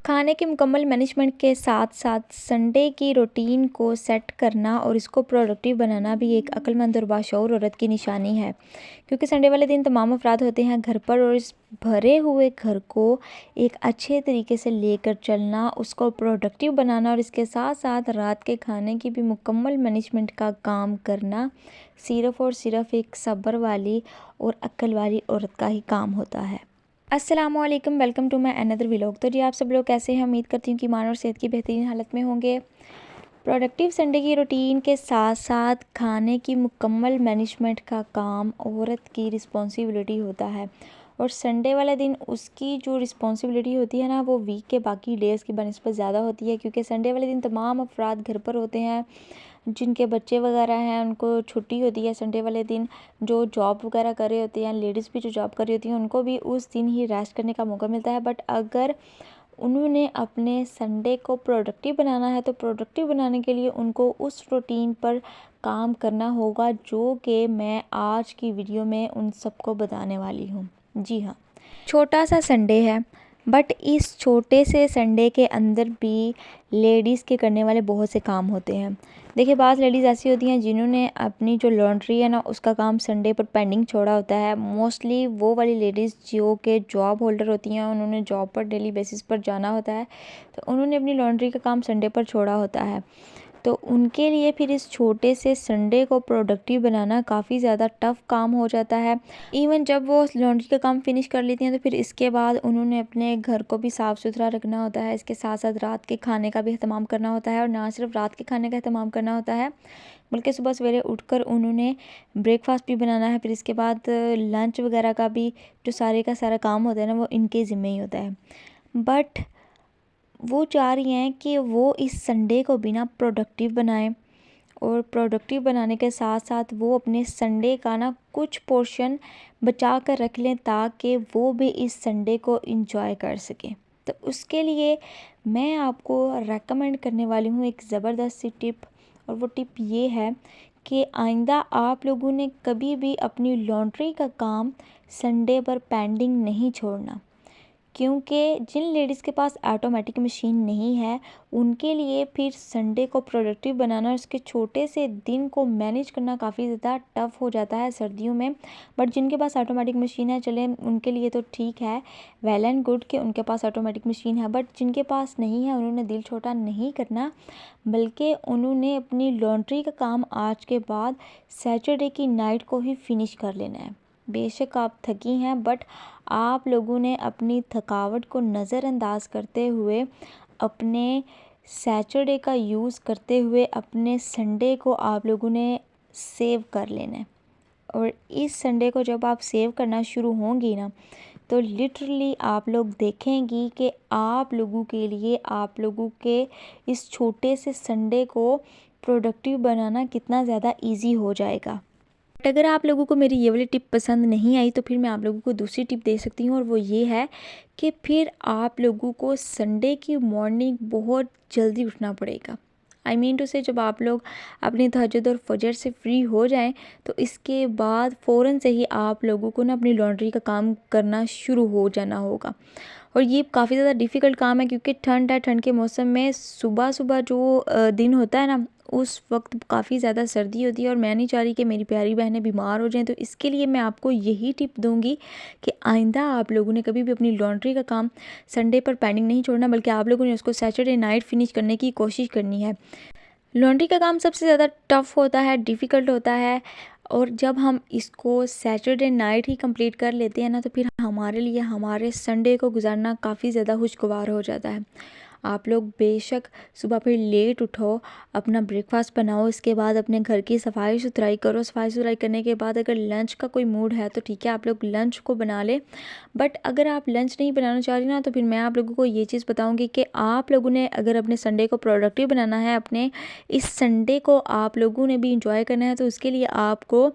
खाने के मुकम्मल मैनेजमेंट के साथ साथ संडे की रूटीन को सेट करना और इसको प्रोडक्टिव बनाना भी एक अक्लमंद और बाशऊर औरत की निशानी है। क्योंकि संडे वाले दिन तमाम अफराद होते हैं घर पर और इस भरे हुए घर को एक अच्छे तरीके से लेकर चलना, उसको प्रोडक्टिव बनाना और इसके साथ साथ रात के खाने की भी मुकम्मल मैनेजमेंट का काम करना सिर्फ़ और सिर्फ एक सब्र वाली और अक्ल वाली औरत का ही काम होता है। अस्सलामुअलैकुम, welcome to my another vlog. तो जी आप सब लोग कैसे हैं? उम्मीद करती हूँ कि ईमान और सेहत की बेहतरीन हालत में होंगे। प्रोडक्टिव संडे की रूटीन के साथ साथ खाने की मुकम्मल मैनेजमेंट का काम औरत की रिस्पॉन्सिबिलिटी होता है और संडे वाला दिन उसकी जो रिस्पॉन्सिबिलिटी होती है ना, वो वीक के बाकी डेज़ की बनिस्बत ज़्यादा होती है। क्योंकि संडे वाले दिन तमाम अफराद घर पर होते हैं, जिनके बच्चे वगैरह हैं उनको छुट्टी होती है संडे वाले दिन। जो जॉब वगैरह कर रहे होते हैं, लेडीज़ भी जो जॉब कर रही होती हैं, उनको भी उस दिन ही रेस्ट करने का मौका मिलता है। बट अगर उन्होंने अपने संडे को प्रोडक्टिव बनाना है तो प्रोडक्टिव बनाने के लिए उनको उस रूटीन पर काम करना होगा, जो कि मैं आज की वीडियो में उन सबको बताने वाली हूँ। जी हाँ, छोटा सा संडे है, बट इस छोटे से संडे के अंदर भी लेडीज़ के करने वाले बहुत से काम होते हैं। देखिए, बाज़ लेडीज़ ऐसी होती हैं जिन्होंने अपनी जो लॉन्ड्री है ना, उसका काम संडे पर पेंडिंग छोड़ा होता है। मोस्टली वो वाली लेडीज़ जो कि जॉब होल्डर होती हैं, उन्होंने जॉब पर डेली बेसिस पर जाना होता है, तो उन्होंने अपनी लॉन्ड्री का काम संडे पर छोड़ा होता है। तो उनके लिए फिर इस छोटे से संडे को प्रोडक्टिव बनाना काफ़ी ज़्यादा टफ़ काम हो जाता है। इवन जब वो लॉन्ड्री का काम फिनिश कर लेती हैं तो फिर इसके बाद उन्होंने अपने घर को भी साफ़ सुथरा रखना होता है। इसके साथ साथ रात के खाने का भी अहतमाम करना होता है, और ना सिर्फ रात के खाने का अहतमाम करना होता है, बल्कि सुबह सवेरे उठकर उन्होंने ब्रेकफास्ट भी बनाना है। फिर इसके बाद लंच वगैरह का भी जो सारे का सारा काम होता है ना, वो इनके ज़िम्मे ही होता है। बट वो चाह रही हैं कि वो इस संडे को भी ना प्रोडक्टिव बनाएं, और प्रोडक्टिव बनाने के साथ साथ वो अपने संडे का ना कुछ पोर्शन बचा कर रख लें, ताकि वो भी इस संडे को इंजॉय कर सकें। तो उसके लिए मैं आपको रेकमेंड करने वाली हूँ एक ज़बरदस्त सी टिप, और वो टिप ये है कि आइंदा आप लोगों ने कभी भी अपनी लॉन्ड्री का काम संडे पर पेंडिंग नहीं छोड़ना। क्योंकि जिन लेडीज़ के पास ऑटोमेटिक मशीन नहीं है, उनके लिए फिर संडे को प्रोडक्टिव बनाना और उसके छोटे से दिन को मैनेज करना काफ़ी ज़्यादा टफ़ हो जाता है सर्दियों में। बट जिनके पास ऑटोमेटिक मशीन है, चले उनके लिए तो ठीक है, वेल एंड गुड कि उनके पास ऑटोमेटिक मशीन है। बट जिनके पास नहीं है, उन्होंने दिल छोटा नहीं करना, बल्कि उन्होंने अपनी लॉन्ड्री का काम आज के बाद सैटरडे की नाइट को ही फिनिश कर लेना है। बेशक आप थकी हैं, बट आप लोगों ने अपनी थकावट को नज़रअंदाज करते हुए, अपने सैटरडे का यूज़ करते हुए अपने संडे को आप लोगों ने सेव कर लेना है। और इस संडे को जब आप सेव करना शुरू होंगी ना, तो लिटरली आप लोग देखेंगी कि आप लोगों के लिए, आप लोगों के इस छोटे से संडे को प्रोडक्टिव बनाना कितना ज़्यादा इजी हो जाएगा। बट अगर आप लोगों को मेरी ये वाली टिप पसंद नहीं आई, तो फिर मैं आप लोगों को दूसरी टिप दे सकती हूँ, और वो ये है कि फिर आप लोगों को संडे की मॉर्निंग बहुत जल्दी उठना पड़ेगा। आई मीन टू से, जब आप लोग अपनी तहज्जुद और फजर से फ्री हो जाएं, तो इसके बाद फ़ौरन से ही आप लोगों को ना अपनी लॉन्ड्री का काम करना शुरू हो जाना होगा। और ये काफ़ी ज़्यादा डिफ़िकल्ट काम है, क्योंकि ठंड है, ठंड के मौसम में सुबह सुबह जो दिन होता है ना, उस वक्त काफ़ी ज़्यादा सर्दी होती है, और मैं नहीं चाह रही कि मेरी प्यारी बहनें बीमार हो जाएं। तो इसके लिए मैं आपको यही टिप दूंगी कि आइंदा आप लोगों ने कभी भी अपनी लॉन्ड्री का काम संडे पर पेंडिंग नहीं छोड़ना, बल्कि आप लोगों ने उसको सैटरडे नाइट फिनिश करने की कोशिश करनी है। लॉन्ड्री का काम सबसे ज़्यादा टफ़ होता है, डिफ़िकल्ट होता है, और जब हम इसको सैटरडे नाइट ही कंप्लीट कर लेते हैं ना, तो फिर हमारे लिए हमारे संडे को गुजारना काफ़ी ज़्यादा खुशगवार हो जाता है। आप लोग बेशक सुबह फिर लेट उठो, अपना ब्रेकफास्ट बनाओ, इसके बाद अपने घर की सफाई सुथराई करो। सफाई सुथराई करने के बाद अगर लंच का कोई मूड है तो ठीक है, आप लोग लंच को बना लें। बट अगर आप लंच नहीं बनाना चाह रही ना, तो फिर मैं आप लोगों को ये चीज़ बताऊंगी कि आप लोगों ने अगर अपने संडे को प्रोडक्टिव बनाना है, अपने इस संडे को आप लोगों ने भी इंजॉय करना है, तो उसके लिए आपको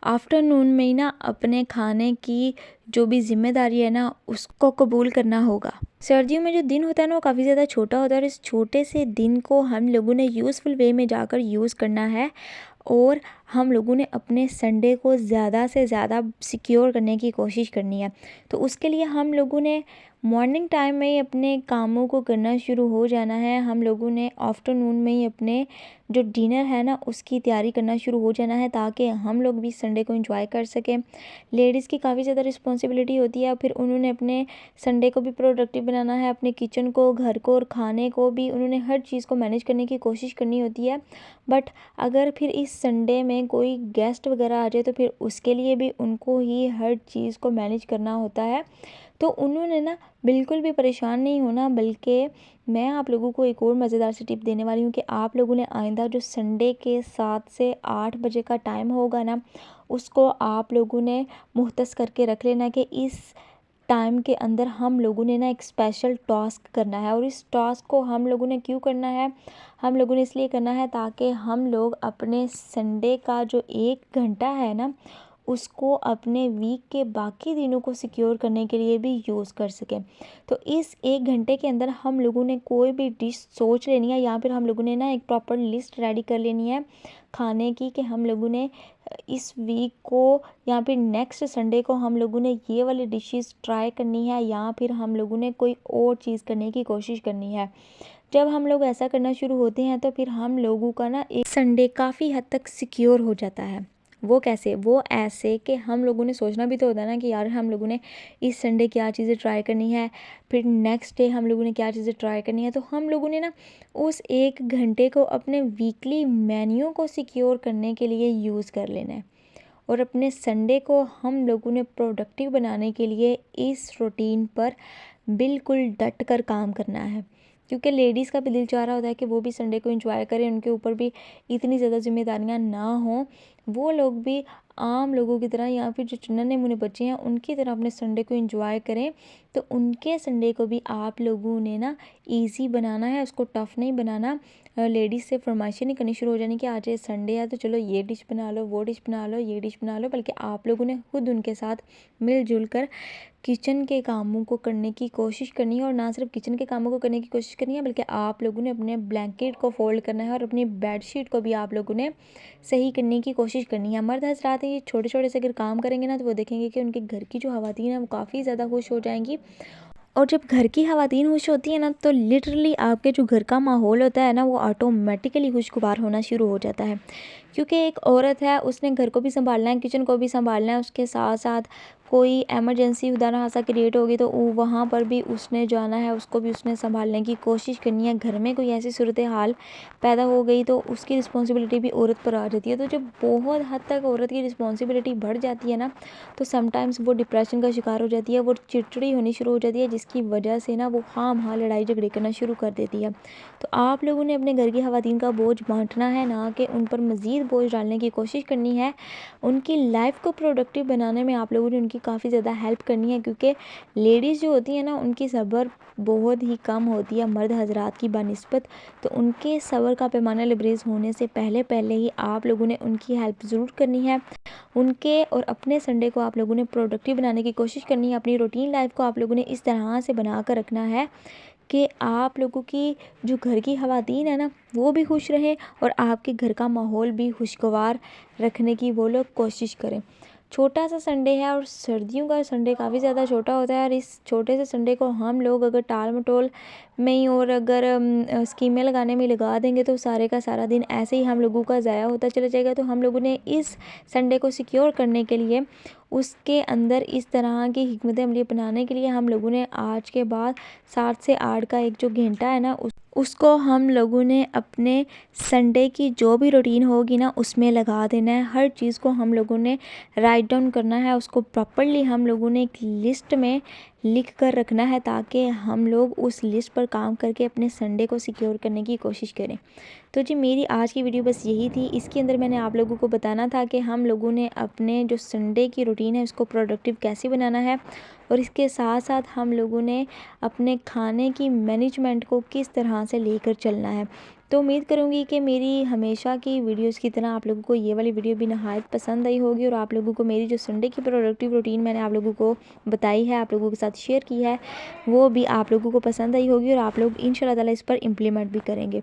आफ्टरनून में ही ना अपने खाने की जो भी ज़िम्मेदारी है ना, उसको कबूल करना होगा। सर्दियों में जो दिन होता है ना, वो काफ़ी ज़्यादा छोटा होता है, और इस छोटे से दिन को हम लोगों ने यूज़फुल वे में जाकर यूज़ करना है, और हम लोगों ने अपने संडे को ज़्यादा से ज़्यादा सिक्योर करने की कोशिश करनी है। तो उसके लिए हम लोगों ने मॉर्निंग टाइम में ही अपने कामों को करना शुरू हो जाना है। हम लोगों ने आफ्टरनून में ही अपने जो डिनर है ना उसकी तैयारी करना शुरू हो जाना है, ताकि हम लोग भी संडे को एंजॉय कर सकें। लेडीज़ की काफ़ी ज़्यादा रिस्पॉन्सिबिलिटी होती है, फिर उन्होंने अपने संडे को भी प्रोडक्टिव बनाना है, अपने किचन को, घर को और खाने को भी उन्होंने हर चीज़ को मैनेज करने की कोशिश करनी होती है। बट अगर फिर इस संडे में कोई गेस्ट वगैरह आ जाए तो फिर उसके लिए भी उनको ही हर चीज़ को मैनेज करना होता है। तो उन्होंने ना बिल्कुल भी परेशान नहीं होना, बल्कि मैं आप लोगों को एक और मज़ेदार सी टिप देने वाली हूँ कि आप लोगों ने आइंदा जो संडे के 7 से 8 बजे का टाइम होगा ना, उसको आप लोगों ने मुख्तस करके रख लेना कि इस टाइम के अंदर हम लोगों ने ना एक स्पेशल टास्क करना है। और इस टास्क को हम लोगों ने क्यों करना है? हम लोगों ने इसलिए करना है ताकि हम लोग अपने संडे का जो 1 घंटा है ना, उसको अपने वीक के बाकी दिनों को सिक्योर करने के लिए भी यूज़ कर सकें। तो इस 1 घंटे के अंदर हम लोगों ने कोई भी डिश सोच लेनी है, या फिर हम लोगों ने ना एक प्रॉपर लिस्ट रेडी कर लेनी है खाने की, कि हम लोगों ने इस वीक को या फिर नेक्स्ट संडे को हम लोगों ने ये वाली डिशेस ट्राई करनी है, या फिर हम लोगों ने कोई और चीज़ करने की कोशिश करनी है। जब हम लोग ऐसा करना शुरू होते हैं तो फिर हम लोगों का ना एक संडे काफ़ी हद तक सिक्योर हो जाता है। वो कैसे? वो ऐसे कि हम लोगों ने सोचना भी तो होता है ना कि यार हम लोगों ने इस संडे क्या चीज़ें ट्राई करनी है, फिर नेक्स्ट डे हम लोगों ने क्या चीज़ें ट्राई करनी है। तो हम लोगों ने ना उस 1 घंटे को अपने वीकली मेन्यू को सिक्योर करने के लिए यूज़ कर लेना है, और अपने संडे को हम लोगों ने प्रोडक्टिव बनाने के लिए इस रूटीन पर बिल्कुल डट कर काम करना है। क्योंकि लेडीज़ का भी दिल चाह रहा होता है कि वो भी संडे को एंजॉय करें, उनके ऊपर भी इतनी ज़्यादा जिम्मेदारियां ना हों, वो लोग भी आम लोगों की तरह या फिर जो नन्हे मुन्ने बच्चे हैं उनकी तरह अपने संडे को एंजॉय करें। तो उनके संडे को भी आप लोगों ने ना ईजी बनाना है, उसको टफ़ नहीं बनाना। लेडीज़ से फरमाइशें नहीं करनी शुरू हो जानी कि आज ये संडे है तो चलो ये डिश बना लो, वो डिश बना लो, ये डिश बना लो, बल्कि आप लोगों ने खुद उनके साथ मिलजुल कर किचन के कामों को करने की कोशिश करनी है। और ना सिर्फ किचन के कामों को करने की कोशिश करनी है, बल्कि आप लोगों ने अपने ब्लैंकेट को फोल्ड करना है और अपनी बेडशीट को भी आप लोगों ने सही करने की कोशिश करनी है। मर्द हजरात हैं, ये छोटे छोटे से अगर काम करेंगे ना तो वो देखेंगे कि उनके घर की जो ख़वातीन है वो काफ़ी ज़्यादा खुश हो जाएंगी। और जब घर की ख़वातीन खुश होती है ना तो लिटरली आपके जो घर का माहौल होता है ना वो ऑटोमेटिकली खुशगवार होना शुरू हो जाता है। क्योंकि एक औरत है, उसने घर को भी संभालना है, किचन को भी संभालना है, उसके साथ साथ कोई एमरजेंसी खुदा ना खासा क्रिएट होगी तो वहाँ पर भी उसने जाना है, उसको भी उसने संभालने की कोशिश करनी है। घर में कोई ऐसी सूरत हाल पैदा हो गई तो उसकी रिस्पॉन्सिबिलिटी भी औरत पर आ जाती है। तो जब बहुत हद तक औरत की रिस्पॉन्सिबिलिटी बढ़ जाती है ना तो समटाइम्स वो डिप्रेशन का शिकार हो जाती है, वो चिड़चिड़ी होनी शुरू हो जाती है, जिसकी वजह से ना वो हाँ लड़ाई झगड़े करना शुरू कर देती है। तो आप लोगों ने अपने घर की ख़वातीन का बोझ बांटना है, ना कि उन पर मज़ीद बोझ डालने की कोशिश करनी है। उनकी लाइफ को प्रोडक्टिव बनाने में आप लोगों ने उनकी काफ़ी ज़्यादा हेल्प करनी है, क्योंकि लेडीज़ जो होती हैं ना उनकी सब्र बहुत ही कम होती है मर्द हजरात की बनिस्बत। तो उनके सब्र का पैमाना लबरेज़ होने से पहले पहले ही आप लोगों ने उनकी हेल्प ज़रूर करनी है। उनके और अपने संडे को आप लोगों ने प्रोडक्टिव बनाने की कोशिश करनी है। अपनी रूटीन लाइफ को आप लोगों ने इस तरह से बना कर रखना है कि आप लोगों की जो घर की ख़वातीन है ना वो भी खुश रहें, और आपके घर का माहौल भी खुशगवार रखने की वो लोग कोशिश करें। छोटा सा संडे है और सर्दियों का संडे काफ़ी ज़्यादा छोटा होता है, और इस छोटे से संडे को हम लोग अगर टाल मटोल में ही और अगर स्कीमें लगाने में लगा देंगे तो सारे का सारा दिन ऐसे ही हम लोगों का ज़ाया होता चला जाएगा। तो हम लोगों ने इस संडे को सिक्योर करने के लिए, उसके अंदर इस तरह की हिकमत अमली अपनाने के लिए हम लोगों ने आज के बाद 7 से 8 का एक जो घंटा है ना उसको हम लोगों ने अपने संडे की जो भी रूटीन होगी ना उसमें लगा देना है। हर चीज़ को हम लोगों ने राइट डाउन करना है, उसको प्रॉपरली हम लोगों ने एक लिस्ट में लिख कर रखना है, ताकि हम लोग उस लिस्ट पर काम करके अपने संडे को सिक्योर करने की कोशिश करें। तो जी मेरी आज की वीडियो बस यही थी। इसके अंदर मैंने आप लोगों को बताना था कि हम लोगों ने अपने जो संडे की रूटीन है उसको प्रोडक्टिव कैसे बनाना है, और इसके साथ साथ हम लोगों ने अपने खाने की मैनेजमेंट को किस तरह से लेकर चलना है। तो उम्मीद करूँगी कि मेरी हमेशा की वीडियोस की तरह आप लोगों को ये वाली वीडियो भी नहायत पसंद आई होगी, और आप लोगों को मेरी जो संडे की प्रोडक्टिव रूटीन मैंने आप लोगों को बताई है, आप लोगों के साथ शेयर की है, वो भी आप लोगों को पसंद आई होगी, और आप लोग इंशाल्लाह ताला इस पर इम्प्लीमेंट भी करेंगे।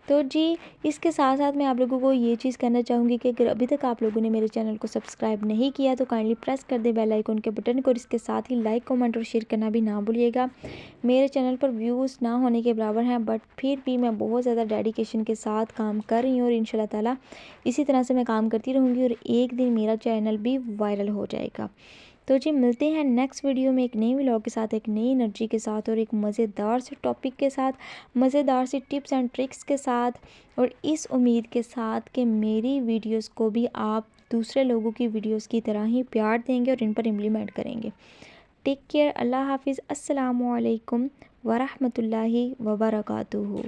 तो जी, इसके साथ साथ मैं आप लोगों को ये चीज़ कहना चाहूँगी कि अगर अभी तक आप लोगों ने मेरे चैनल को सब्सक्राइब नहीं किया तो काइंडली प्रेस कर दें बेल आइकन के बटन को, और इसके साथ ही लाइक कमेंट और शेयर करना भी ना भूलिएगा। मेरे चैनल पर व्यूज़ ना होने के बराबर हैं, बट फिर भी मैं बहुत ज़्यादा डेडिकेशन के साथ काम कर रही हूँ, और इंशाल्लाह ताला इसी तरह से मैं काम करती रहूँगी और एक दिन मेरा चैनल भी वायरल हो जाएगा। तो जी, मिलते हैं नेक्स्ट वीडियो में एक नई व्लॉग के साथ, एक नई एनर्जी के साथ और एक मज़ेदार से टॉपिक के साथ, मज़ेदार सी टिप्स एंड ट्रिक्स के साथ, और इस उम्मीद के साथ कि मेरी वीडियोस को भी आप दूसरे लोगों की वीडियोस की तरह ही प्यार देंगे और इन पर इम्प्लीमेंट करेंगे। टेक केयर, अल्लाह हाफिज़, अस्सलामु अलैकुम वरहमतुल्लाहि वबरकातुहू।